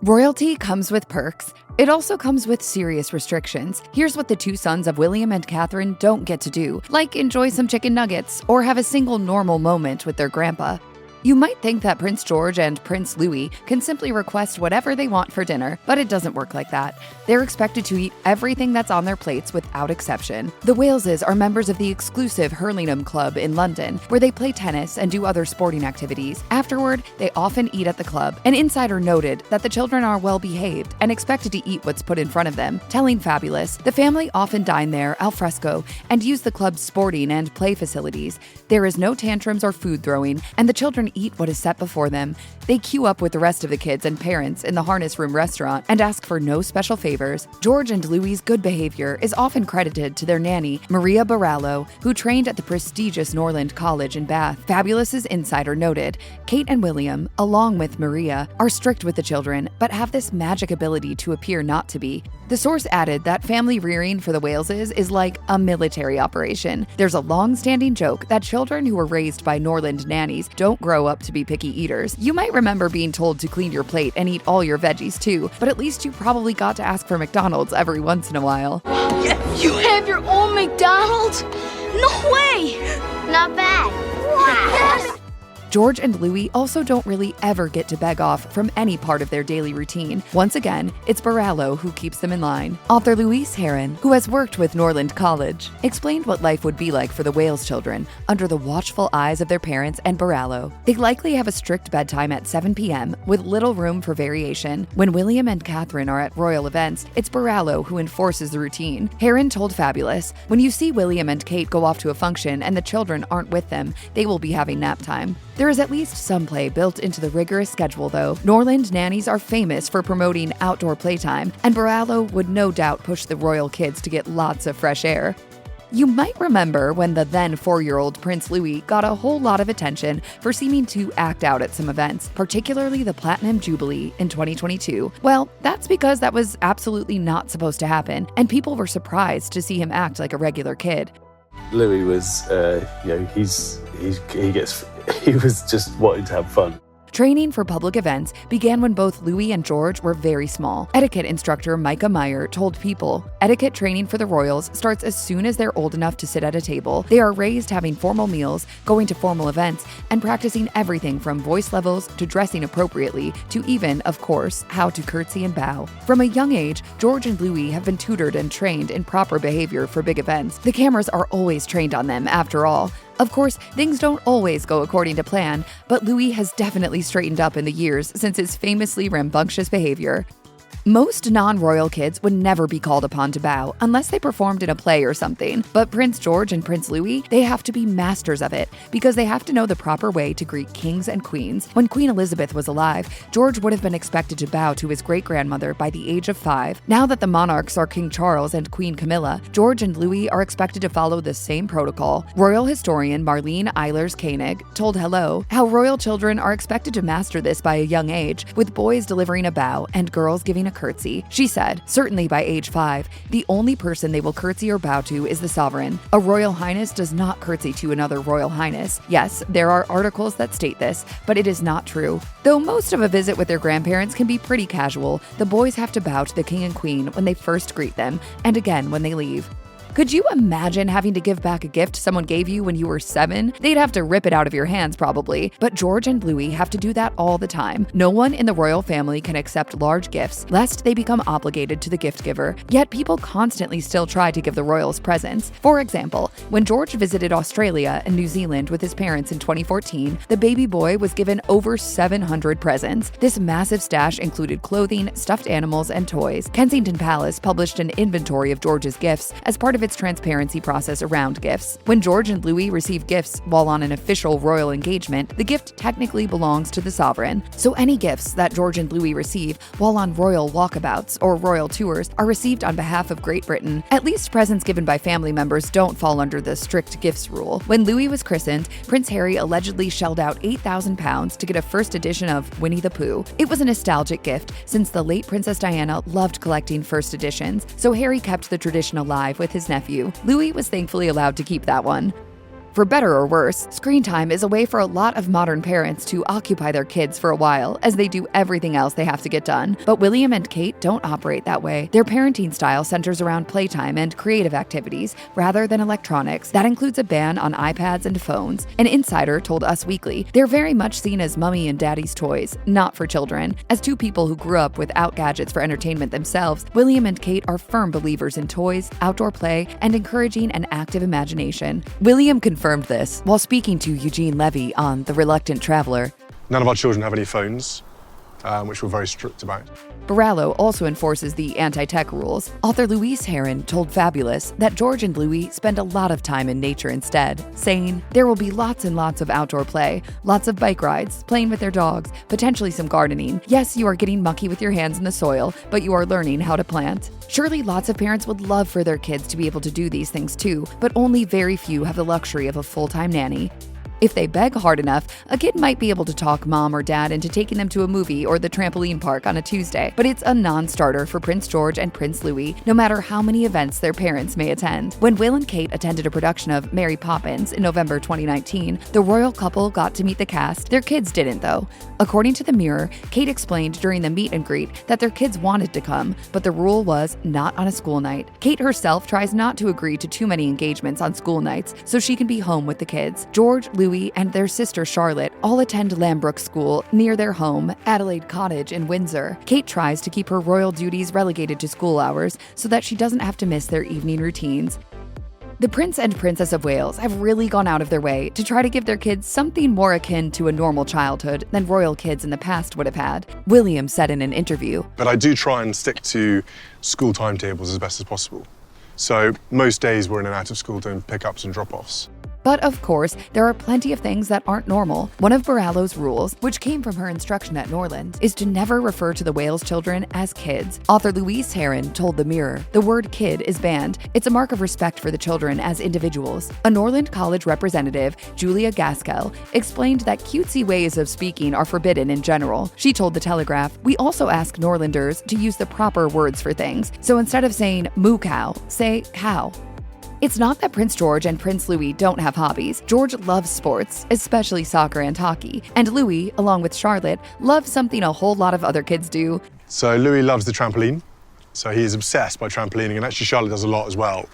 Royalty comes with perks. It also comes with serious restrictions. Here's what the two sons of William and Catherine don't get to do, like enjoy some chicken nuggets or have a single normal moment with their grandpa. You might think that Prince George and Prince Louis can simply request whatever they want for dinner, but it doesn't work like that. They're expected to eat everything that's on their plates without exception. The Waleses are members of the exclusive Hurlingham Club in London, where they play tennis and do other sporting activities. Afterward, they often eat at the club. An insider noted that the children are well behaved and expected to eat what's put in front of them. Telling Fabulous, the family often dine there al fresco and use the club's sporting and play facilities. There is no tantrums or food throwing, and the children eat what is set before them. They queue up with the rest of the kids and parents in the Harness Room restaurant and ask for no special favors. George and Louis's good behavior is often credited to their nanny, Maria Barallo, who trained at the prestigious Norland College in Bath. Fabulous's insider noted, Kate and William, along with Maria, are strict with the children, but have this magic ability to appear not to be. The source added that family rearing for the Waleses is like a military operation. There's a long-standing joke that children who were raised by Norland nannies don't grow up to be picky eaters. You might remember being told to clean your plate and eat all your veggies too, but at least you probably got to ask for McDonald's every once in a while. You have your own McDonald's? No way! Not bad. Yes! George and Louis also don't really ever get to beg off from any part of their daily routine. Once again, it's Barallo who keeps them in line. Author Louise Heron, who has worked with Norland College, explained what life would be like for the Wales children under the watchful eyes of their parents and Barallo. They likely have a strict bedtime at 7 p.m. with little room for variation. When William and Catherine are at royal events, it's Barallo who enforces the routine. Heron told Fabulous, when you see William and Kate go off to a function and the children aren't with them, they will be having nap time. There is at least some play built into the rigorous schedule, though. Norland nannies are famous for promoting outdoor playtime, and Barallo would no doubt push the royal kids to get lots of fresh air. You might remember when the then 4-year-old Prince Louis got a whole lot of attention for seeming to act out at some events, particularly the Platinum Jubilee in 2022. Well, that's because that was absolutely not supposed to happen, and people were surprised to see him act like a regular kid. Louis was, he was just wanting to have fun. Training for public events began when both Louis and George were very small. Etiquette instructor Micah Meyer told People, etiquette training for the royals starts as soon as they're old enough to sit at a table. They are raised having formal meals, going to formal events, and practicing everything from voice levels to dressing appropriately to even, of course, how to curtsy and bow. From a young age, George and Louis have been tutored and trained in proper behavior for big events. The cameras are always trained on them, after all. Of course, things don't always go according to plan, but Louis has definitely straightened up in the years since his famously rambunctious behavior. Most non-royal kids would never be called upon to bow unless they performed in a play or something, but Prince George and Prince Louis, they have to be masters of it because they have to know the proper way to greet kings and queens. When Queen Elizabeth was alive, George would have been expected to bow to his great-grandmother by the age of 5. Now that the monarchs are King Charles and Queen Camilla, George and Louis are expected to follow the same protocol. Royal historian Marlene Eilers-Koenig told Hello how royal children are expected to master this by a young age, with boys delivering a bow and girls giving a curtsy. She said, certainly by age 5, the only person they will curtsy or bow to is the sovereign. A royal highness does not curtsy to another royal highness. Yes, there are articles that state this, but it is not true. Though most of a visit with their grandparents can be pretty casual, the boys have to bow to the king and queen when they first greet them, and again when they leave. Could you imagine having to give back a gift someone gave you when you were 7? They'd have to rip it out of your hands probably, but George and Louis have to do that all the time. No one in the royal family can accept large gifts lest they become obligated to the gift giver, yet people constantly still try to give the royals presents. For example, when George visited Australia and New Zealand with his parents in 2014, the baby boy was given over 700 presents. This massive stash included clothing, stuffed animals, and toys. Kensington Palace published an inventory of George's gifts as part of its transparency process around gifts. When George and Louis receive gifts while on an official royal engagement, the gift technically belongs to the sovereign. So any gifts that George and Louis receive while on royal walkabouts or royal tours are received on behalf of Great Britain. At least presents given by family members don't fall under the strict gifts rule. When Louis was christened, Prince Harry allegedly shelled out £8,000 to get a first edition of Winnie the Pooh. It was a nostalgic gift since the late Princess Diana loved collecting first editions, so Harry kept the tradition alive with his nephew. Louis was thankfully allowed to keep that one. For better or worse, screen time is a way for a lot of modern parents to occupy their kids for a while as they do everything else they have to get done. But William and Kate don't operate that way. Their parenting style centers around playtime and creative activities rather than electronics. That includes a ban on iPads and phones. An insider told Us Weekly they're very much seen as mommy and daddy's toys, not for children. As two people who grew up without gadgets for entertainment themselves, William and Kate are firm believers in toys, outdoor play, and encouraging an active imagination. William confirmed this while speaking to Eugene Levy on The Reluctant Traveler. None of our children have any phones, which we're very strict about. Barallo also enforces the anti-tech rules. Author Louise Herron told Fabulous that George and Louis spend a lot of time in nature instead, saying, "There will be lots and lots of outdoor play, lots of bike rides, playing with their dogs, potentially some gardening. Yes, you are getting mucky with your hands in the soil, but you are learning how to plant." Surely lots of parents would love for their kids to be able to do these things too, but only very few have the luxury of a full-time nanny. If they beg hard enough, a kid might be able to talk mom or dad into taking them to a movie or the trampoline park on a Tuesday, but it's a non-starter for Prince George and Prince Louis, no matter how many events their parents may attend. When Will and Kate attended a production of Mary Poppins in November 2019, the royal couple got to meet the cast. Their kids didn't, though. According to The Mirror, Kate explained during the meet and greet that their kids wanted to come, but the rule was not on a school night. Kate herself tries not to agree to too many engagements on school nights so she can be home with the kids. George, Louis, and their sister Charlotte all attend Lambrook School near their home, Adelaide Cottage in Windsor. Kate tries to keep her royal duties relegated to school hours so that she doesn't have to miss their evening routines. The Prince and Princess of Wales have really gone out of their way to try to give their kids something more akin to a normal childhood than royal kids in the past would have had. William said in an interview, But I do try and stick to school timetables as best as possible. So most days we're in and out of school doing pickups and drop-offs. But of course, there are plenty of things that aren't normal. One of Barallo's rules, which came from her instruction at Norland, is to never refer to the Wales children as kids. Author Louise Herron told The Mirror, "The word kid is banned. It's a mark of respect for the children as individuals." A Norland College representative, Julia Gaskell, explained that cutesy ways of speaking are forbidden in general. She told The Telegraph, "We also ask Norlanders to use the proper words for things. So instead of saying moo cow, say cow." It's not that Prince George and Prince Louis don't have hobbies. George loves sports, especially soccer and hockey. And Louis, along with Charlotte, loves something a whole lot of other kids do. So Louis loves the trampoline. So he is obsessed by trampolining, and actually Charlotte does a lot as well.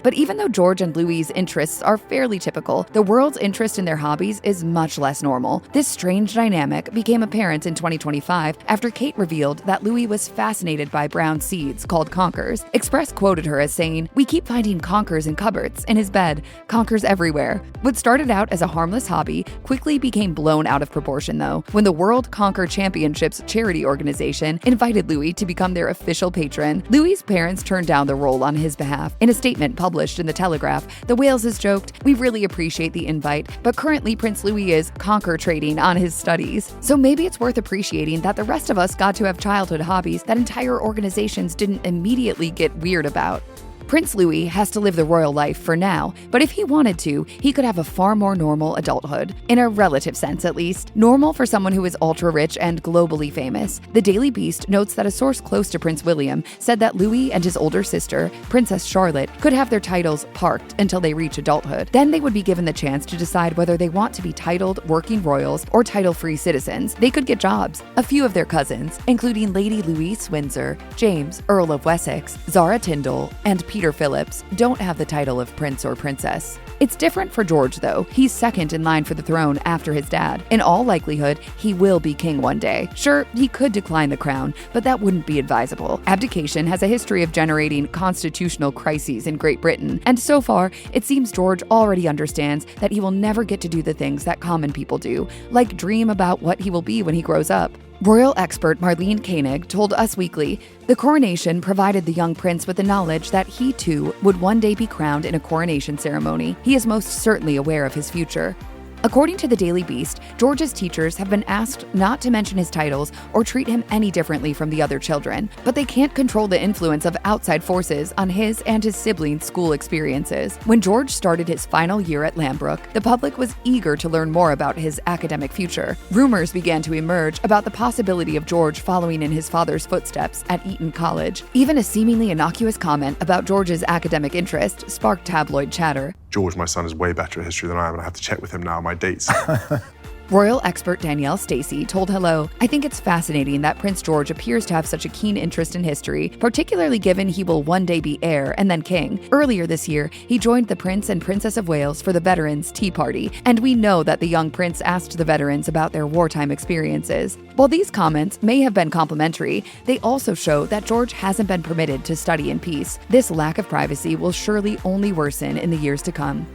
But even though George and Louis' interests are fairly typical, the world's interest in their hobbies is much less normal. This strange dynamic became apparent in 2025 after Kate revealed that Louis was fascinated by brown seeds called conkers. Express quoted her as saying, "We keep finding conkers in cupboards, in his bed, conkers everywhere." What started out as a harmless hobby quickly became blown out of proportion, though, when the World Conker Championships charity organization invited Louis to become their official patron. Louis' parents turned down the role on his behalf. In a statement published in The Telegraph, the Waleses joked, "We really appreciate the invite, but currently Prince Louis is conker trading on his studies." So maybe it's worth appreciating that the rest of us got to have childhood hobbies that entire organizations didn't immediately get weird about. Prince Louis has to live the royal life for now, but if he wanted to, he could have a far more normal adulthood. In a relative sense, at least. Normal for someone who is ultra-rich and globally famous. The Daily Beast notes that a source close to Prince William said that Louis and his older sister, Princess Charlotte, could have their titles parked until they reach adulthood. Then they would be given the chance to decide whether they want to be titled working royals or title-free citizens. They could get jobs. A few of their cousins, including Lady Louise Windsor, James, Earl of Wessex, Zara Tindall, and Peter Phillips, don't have the title of prince or princess. It's different for George, though. He's second in line for the throne after his dad. In all likelihood, he will be king one day. Sure, he could decline the crown, but that wouldn't be advisable. Abdication has a history of generating constitutional crises in Great Britain, and so far, it seems George already understands that he will never get to do the things that common people do, like dream about what he will be when he grows up. Royal expert Marlene Koenig told Us Weekly, "The coronation provided the young prince with the knowledge that he too would one day be crowned in a coronation ceremony. He is most certainly aware of his future." According to the Daily Beast, George's teachers have been asked not to mention his titles or treat him any differently from the other children, but they can't control the influence of outside forces on his and his siblings' school experiences. When George started his final year at Lambrook, the public was eager to learn more about his academic future. Rumors began to emerge about the possibility of George following in his father's footsteps at Eton College. Even a seemingly innocuous comment about George's academic interest sparked tabloid chatter. George, my son, is way better at history than I am, and I have to check with him now my dates. Royal expert Danielle Stacey told Hello, "I think it's fascinating that Prince George appears to have such a keen interest in history, particularly given he will one day be heir and then king. Earlier this year, he joined the Prince and Princess of Wales for the Veterans Tea Party, and we know that the young prince asked the veterans about their wartime experiences." While these comments may have been complimentary, they also show that George hasn't been permitted to study in peace. This lack of privacy will surely only worsen in the years to come.